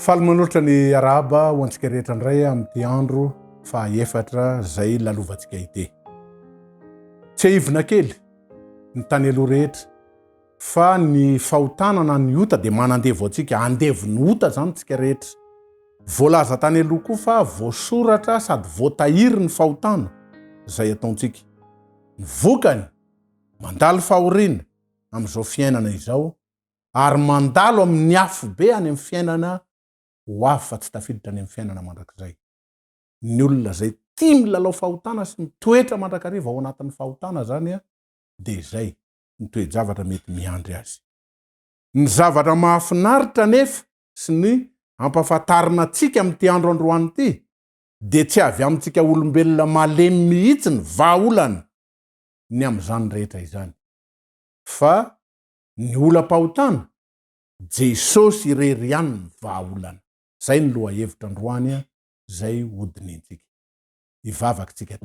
Faly manolotra ny araba ho antsika rehetra indray amin'ity andro fahaefatra zay lalovantsika ity. Tsy ahivina kely ny tany aloha rehetra fa ny fahotana na ny ota dia manandevo antsika, andevo ny ota zany tsika rehetra. Voalaza tany aloha koa fa voasoratra sady voatahiry ny fahotana zay ataontsika. Ny vokany mandalo fahoriana amin'izao fiainana izao ary mandalo amin'ny afo be any amin'ny fiainana ho avy fa tsy tafiditra any amin'ny fiainana mandrakizay. Ny olona zay tia milalao fahotana sy mitoetra mandrakariva ao anatin'ny fahotana zany dia izay ny toe-javatra mety miandry azy. Ny zavatra mahafinaritra nefa sy ny ampahafantarina antsika amin'ity andro androany ity dia tsy avy amintsika olombelona malemy mihitsy ny vahaolana ny amin'izany rehetra izany. Fa ny olam-pahotana Jesosy irery ihany ny vahaolana. Zay ny lohahevitra androany zay hodinintsika. Hivavaka tsika.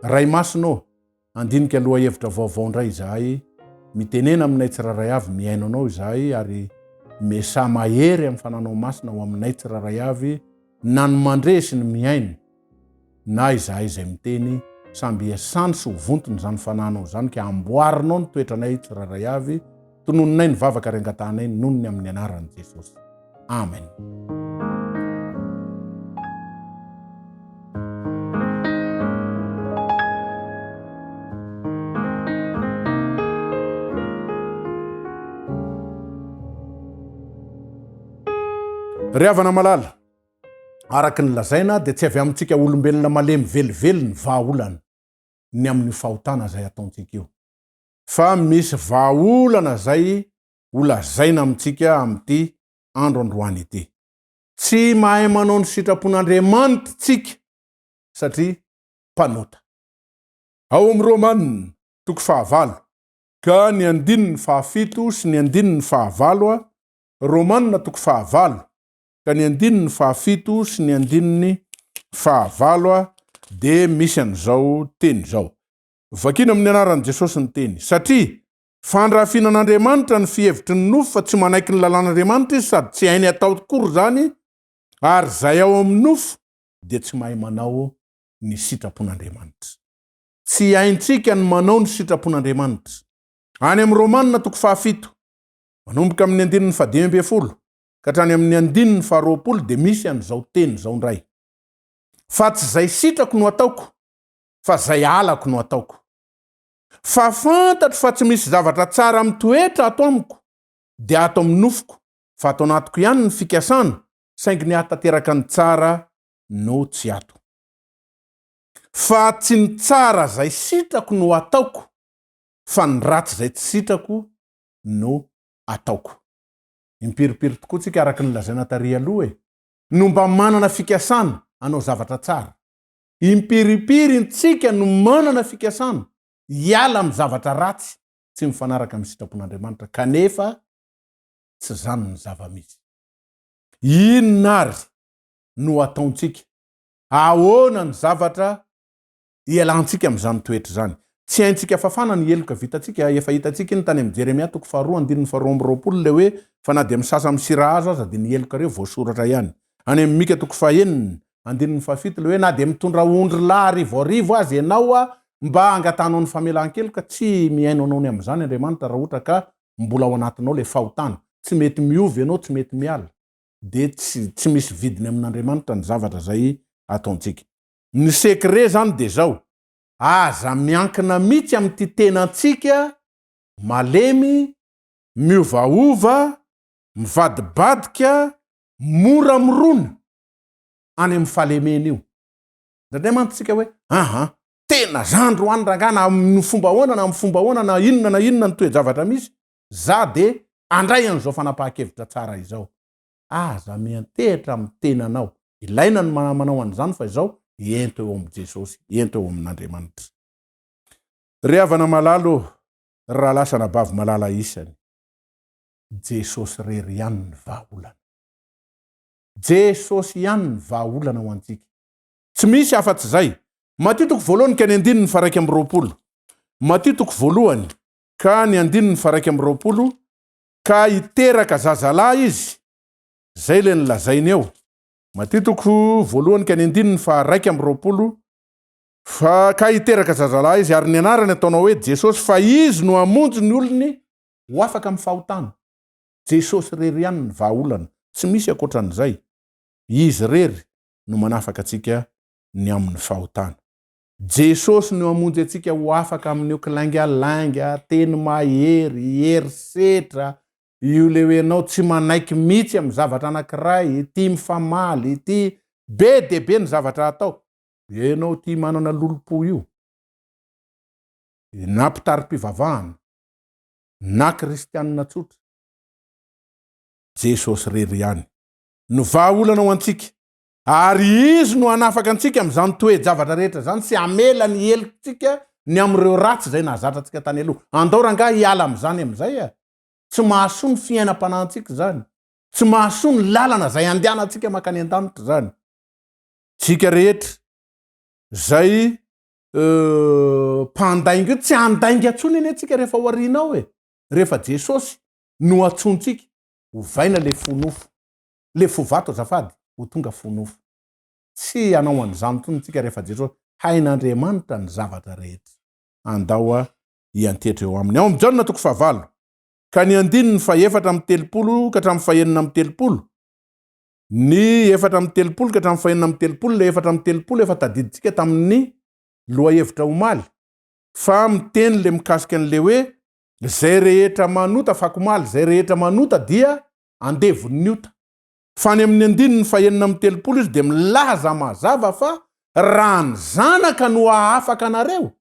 Ray masonao, andinika lohahevitra vaovao indray izahay, mitenena aminay tsiraray avy miaino anao izahay ary mesa mahery amin'ny fananao masina ho aminay tsiraray avy na ny mandre sy ny miaino na izahay izay miteny samby iasany sy hovontony zany fananao zany ka amboarinao ny toetranay tsiraray avy tononinay ny vavaka ary angatanay nonony amin'ny anaran'i Jesosy. Amen. Ry havana malala, araky ny lazaina dia tsy avy amintsika olombelona malemy velively ny vahaolana ny amin'ny fahotana zay ataontsika io. Fa misy vahaolana zay holazaina amintsika amin'ity andro androany ity. Tsy mahay manao ny sitrapon'Andriamanitra tsika satria mpanota. Ao amin'ny Romanina 9 ka ny 7 sy ny 9 Romanina 9 ka ny 7 sy ny 9 dia misy an'izao teny zao. Vakina amin'ny anaran'i Jesosy ny teny. Satria fandrafinan'Andriamanitra ny fihevitry ny nofo fa tsy manaiky ny lalàn'Andriamanitra izy sady tsy hainy atao tokory zany ary zay ao amin'ny nofo dia tsy mahay manao ny sitrapon'Andriamanitra. Tsy haintsika ny manao ny sitrapon'Andriamanitra. Any amin'ny Romanina 7 manomboka amin'ny 12 ka hatrany amin'ny 20 dia misy an'izao teny zao indray. Fa tsy zay sitrako no ataoko, fa zay alako no ataoko. Fa fantatro fa tsy misy zavatra tsara mitoetra ato amiko dia ato amin'ny nofoko, fa ato anatiko ihany ny fikasana, saingy ny hatateraka ny tsara no tsy ato. Fa tsy ny tsara zay sitrako no ataoko, fa ny ratsy zay tsy sitrako no ataoko. Impiripiry tokoa tsika araky ny lazaina tary aloha no mba manana fikasana anao zavatra tsara. Impiripiry tsika no manana fikasana hiala amin'ny zavatra ratsy tsy mifanaraka amin'ny sitrapon'Andriamanitra kanefa tsy zany ny zava-misy. Inona ary no ataontsika? Ahoana ny zavatra ialantsika amin'izany toetra zany? Tsy haintsika fafana ny heloka vitantsika, efa hitantsika ny tany amin'ny Jeremia 4:12 le hoe fa na dia misasa misira azo aza dia ny heloka reo voasoratra ihany. Any amin'ny Mika 4:7 le hoe na dia mitondra ondry lahy arivo azy ianao mba angatanao ny famelan-keloka, tsy miaino anao ny amin'izany Andriamanitra raha ohatra ka mbola ao anatinao le fahotana. Tsy mety miovy ianao, tsy mety miala. Dia tsy misy vidiny amin'Andriamanitra ny zavatra zay ataontsika. Ny sekre zany dia zao. Aza miankina mihitsy amin'ity tenantsika, malemy, miovaova, mivadibadika, mora mirona any amin'ny fahalemena io. Ndray mantsika hoe tena zandro any rangana amin'ny fomba ahoana na amin'ny fomba ahoana na inona ny toe-javatra misy, za dia andray an'izao fanapahan-kevitra tsara izao. Aza miantehitra amin'ny tenanao. Ilaina ny manao an'izany fa izao ento eo amin'ny Jesosy, ento eo amin'Andriamanitra. Ry havana malalo, raha lasana bavy malala isany. Jesosy rery ihany ny vahaolana. Jesosy ihany ny vahaolana ho antsika. Tsy misy afa-tsy zay. Matitoko voalohany ka ny andininy fa 1:20. Matitoko voalohany ka ny andininy fa 1:20 ka iteraka zazalahy izy. Zay le nilazainy eo. Matitoko voalohany ka ny andininy fa 1:20 fa ka iteraka zazalahy izy ary ny anarany ataonao hoe Jesosy fa izy no hamonjy ny olony ho afaka amin'ny fahotana. Jesosy rery ihany ny vahaolana. Tsy misy ankoatran'izay. Izy rery no manafaka atsika ny amin'ny fahotana. Jesosy no hamonjy atsika ho afaka amin'ny okilaingalainga, teny mahery, herisetra, io le hoe anao tsy manaiky mihitsy amin'ny zavatra anankiray, tia mifamaly, tia be de be ny zavatra atao. Enao tia manana lolopo io. Na mpitary-pivavahana, na kristianina tsotra. Jesosy rery ihany no vahaolana ho antsika. Ary izy no hanafaka antsika amin'izany toe-javatra rehetra zany, sy amela ny helitsika ny am'ireo ratsy zay nahazatra antsika tany aloha. Andao ranga hiala am'izany am'izay a. Tsy mahasoa ny fiainam-panahintsika zany. Tsy mahasoa ny lalana zay andehanantsika makany an-danitra zany. Tsika rehetra zay mpandainga tsy andainga atsony eny atsika rehefa ho arinao e. Rehefa Jesosy no atsontsika hovaina le fonofo. Le fovato azafady ho tonga fonofo. Tsy anao an'izany tsony tsika rehefa Jesosy hain'Andriamanitra ny zavatra rehetra. Andao hiantetra eo aminy. Ao amin'ny Jaona 4 ka ny andininy fa 4:30 ka hatramin'ny fa 4:30. Ny 4:30 ka hatramin'ny fa 4:30 le 4:30 efa tadiditsika tamin'ny lohahevitra omaly. Fa miteny le mikasika an'le hoe zay rehetra manota fakomaly, zay rehetra manota dia andevon'ny ota. Fa ny amin'ny andininy fa 4:30 izy de milaza mazava fa raha ny zanaka no afaka anareo,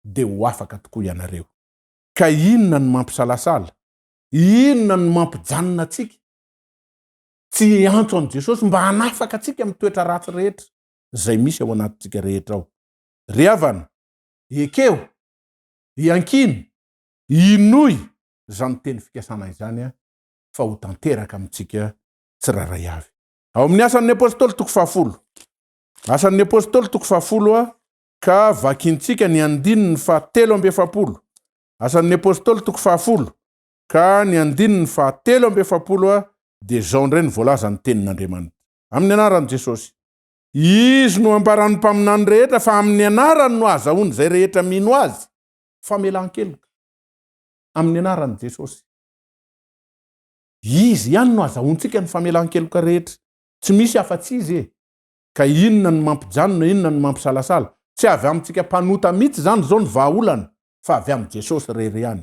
de ho afaka tokoa ianareo. Ka inona ny mampisalasala? Inona ny mampijanona atsika? Tsy antso an' Jesosy mba hanafaka atsika amin'ny toetra ratsy rehetra zay misy ao anatintsika rehetra ao. Ry havana, ekeo, iankiny, inoy zany teny fikasana izany fa ho tanteraka amintsika tsiraray avy. Ao amin'ny asan'ny apôstôly 10. Asan'ny apôstôly 10 ka vakintsika ny andininy fa 7:70. Asan'ny apôstôly 10 ka ny andininy fa 7:70 de zao ndray ny voalaza ny tenin'Andriamanitra. Amin'ny anaran'i Jesosy. Izy no ambaran'ny mpaminany rehetra fa amin'ny anarany no azahoany zay rehetra mino azy. Famelan-keloka. Amin'ny anaran'i Jesosy. Izy ihany no azahoantsika ny famelan-keloka rehetra. Tsy misy afa-tsy izy e. Ka inona ny mampijanona, inona ny mampisalasala? Tsy avy amintsika mpanota mihitsy zany zao ny vahaolana, fa avy amin'ny Jesosy rery ihany.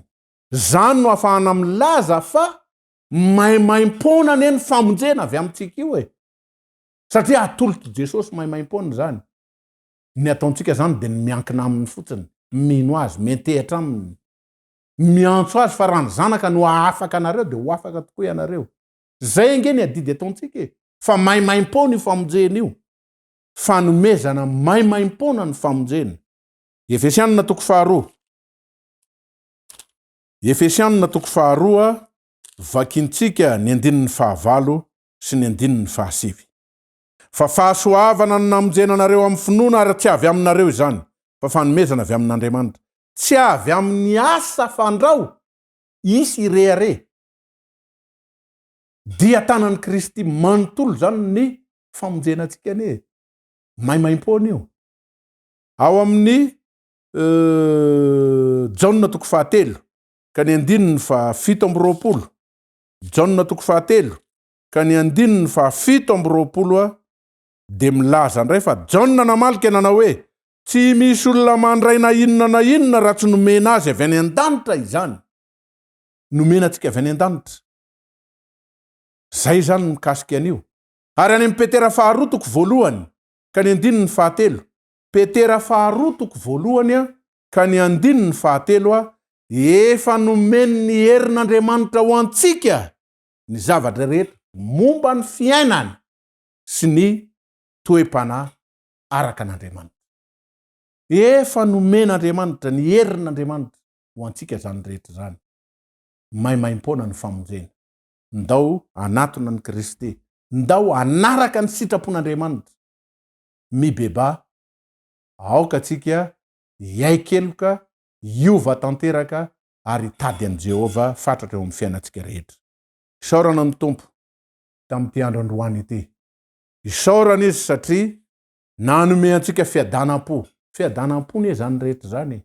Zany no ahafahana milaza fa maimaim-pona ny famonjena avy amintsika io e. Satria atolotra Jesosy maimaim-pona zany. Ny ataontsika zany de ny miankina aminy fotsiny, mino azy, mentehitra aminy, miantso azy fa raha ny zanaka no afaka anareo de ho afaka tokoa ianareo. Zay nge ny adidy ataontsika e. Fa maimaim-pona io famonjena io. Fanomezana maimaim-pona ny famonjena. Efesianina 2. Efesianina 2 vakintsika ny andininy 9 sy ny andininy 10. Fa fahasoavana ny namonjena anareo amin'ny finoana ary tsy avy aminareo izany, fa fanomezana avy amin'Andriamanitra. Tsy avy amin'ny asa fandrao, isy irehare. Dia tanan'i Kristy manontolo zany ny famonjena antsika ne. Maimaim-pona io. Ao amin'ny Jaona 3 ka ny andininy fa 7:20. Jaona 3 ka ny andininy fa 7:20 de milaza ndray fa Jaona namalika nanao hoe tsy misy olona mandray na inona raha tsy nomena azy avy any an-danitra izany. Nomena atsika avy any an-danitra. Zay zany mikasika an'io. Ary any amin'ny Petera 2 ka ny andininy 7. Petera 2 ka ny andininy 7 efa nomeny ny herin'Andriamanitra ho antsika ny zavatra rehetra momba ny fiainana sy ny toe-panahy araka an'Andriamanitra. Efa nomen'Andriamanitra ny herin'Andriamanitra ho antsika zany rehetra zany. Maimaim-pona ny famonjena. Ndao anatona ny Kristy ndao anaraka ny sitrapon'Andriamanitra mibeba aoka atsika iaikeloka iova tanteraka ary tady an' Jehova fatratra eo amin'ny fiainantsika rehetra. Isaorana ny Tompo tamin'ity andro androany ity. Isaorana izy satria nanome antsika fiadanam-po ne zany rehetra zany.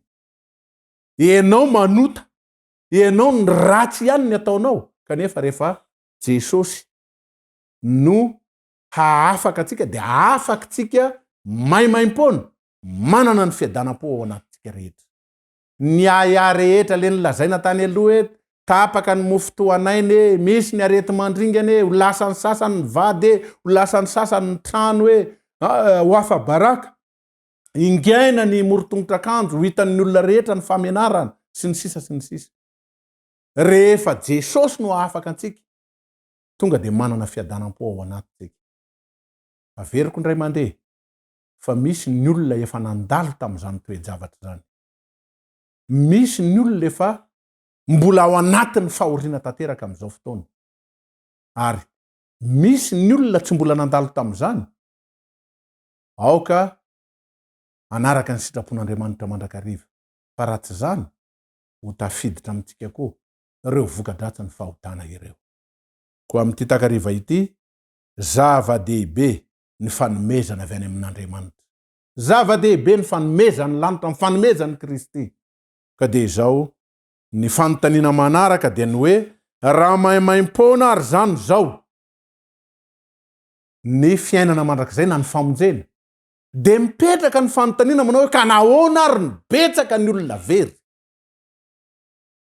Ianao manota, ianao ny ratsy ihany ny ataonao, kanefa rehefa Jesosy no haafaka atsika dia afaka tsika maimaim-pona manana ny fiadanam-po ao anatintsika rehetra. Ny aya rehetra le nilazaina tany aloha hoe tapaka ny mofo toanainy, misy ny arety mandringany, ho lasany sasany ny vady, ho lasany sasany ny trano ho afa baraka, ingaina ny morotongotra akanjo, ho hitan'ny olona rehetra ny famenarana sy ny sisa sy ny sisa. Rehefa Jesosy no afaka antsika, tonga dia manana fiadanam-po ao anatintsika. Averiko indray mandeha fa misy ny olona efa nandalo tamin'izany toe-javatra zany. Misy ny olona efa mbola ao anatin'ny fahoriana tanteraka amin'izao fotoana. Ary misy ny olona tsy mbola nandalo tamin'izany, aoka anaraka ny sitrapon'Andriamanitra mandrakariva. Fa raha tsy zany, ho tafiditra amintsika koa ireo voka-dratsy ny fahotana ireo. Koa amin'ity takariva ity, zava-dehibe ny fanomezana avy any amin'Andriamanitra. Zava-dehibe ny fanomezany lanitra, ny fanomezany Kristy. Ka dia izao, ny fanontaniana manaraka dia ny hoe, raha maimaim-pona ary zany zao ny fiainana mandrakizay na ny famonjena, dia mipetraka ny fanontaniana manao hoe ka nahoana ary ny betsaka ny olona very.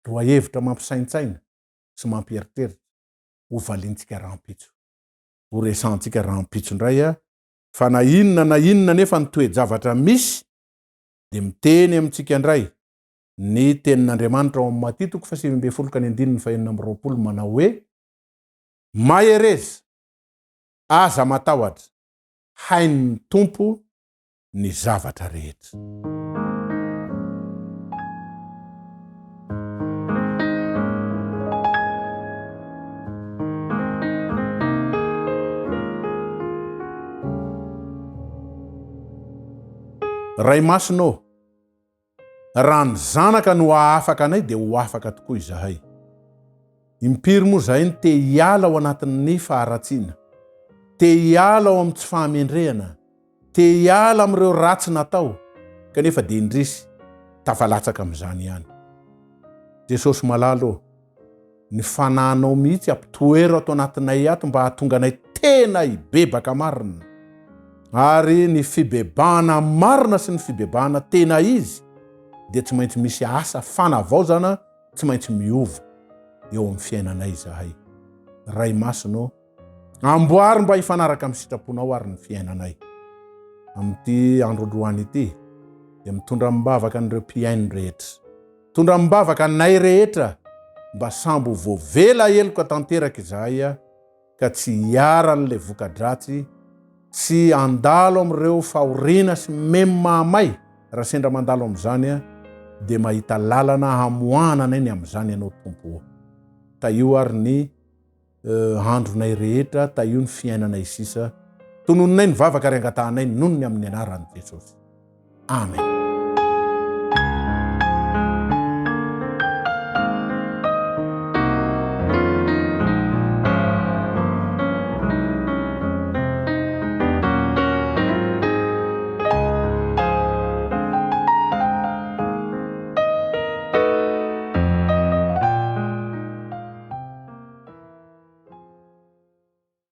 Roa hevitra mampisaintsaina sy mampieritreritra ho valintsika rahampitso. Ho resantsika rahampitso indray fa na inona nefa ny toe-javatra misy dia miteny amintsika indray ny tenin'Andriamanitra ao amin'ny Matia 7:20 manao hoe, mahereza, aza matahotra, hain'ny Tompo ny zavatra rehetra. Ray masonao, raha ny zanaka no afaka anay dia ho afaka tokoa izahay. Impiry moa zahay ny te hiala ao anatin'ny faharatsiana, te hiala ao amin'ny tsy fahamendrehana, te hiala amin'ireo ratsy natao, kanefa dia indrisy tafalatsaka amin'izany ihany. Jesosy malalo, ny fananao mihitsy ampitoero ato anatinay ato mba hahatonga anay tena hibebaka marina. Ary ny fibebahana marina sy ny fibebahana tena izy dia tsy maintsy misy asa fanavaozana, tsy maintsy miova eo amin'ny fiainanay izahay. Ray masonao, amboary mba hifanaraka amin'ny sitraponao ary ny fiainanay. Amin'ity andro androany ity dia mitondra mibavaka an'ireo mpiaino rehetra, mitondra mibavaka anay rehetra mba sambo voavela heloka tanteraka izahay ka tsy hiara n'ilay voka-dratsy, tsy andalo amin'ireo fahoriana sy memahamay. Raha sendra mandalo amin'izany dia mahita lalana hamoahana anay ny amin'izany ianao Tompo. Taio ary ny andronay rehetra, taio ny fiainanay sisa, tononinay ny vavaka ary angatahanay nono ny amin'ny anaran'i Jesosy. Amen.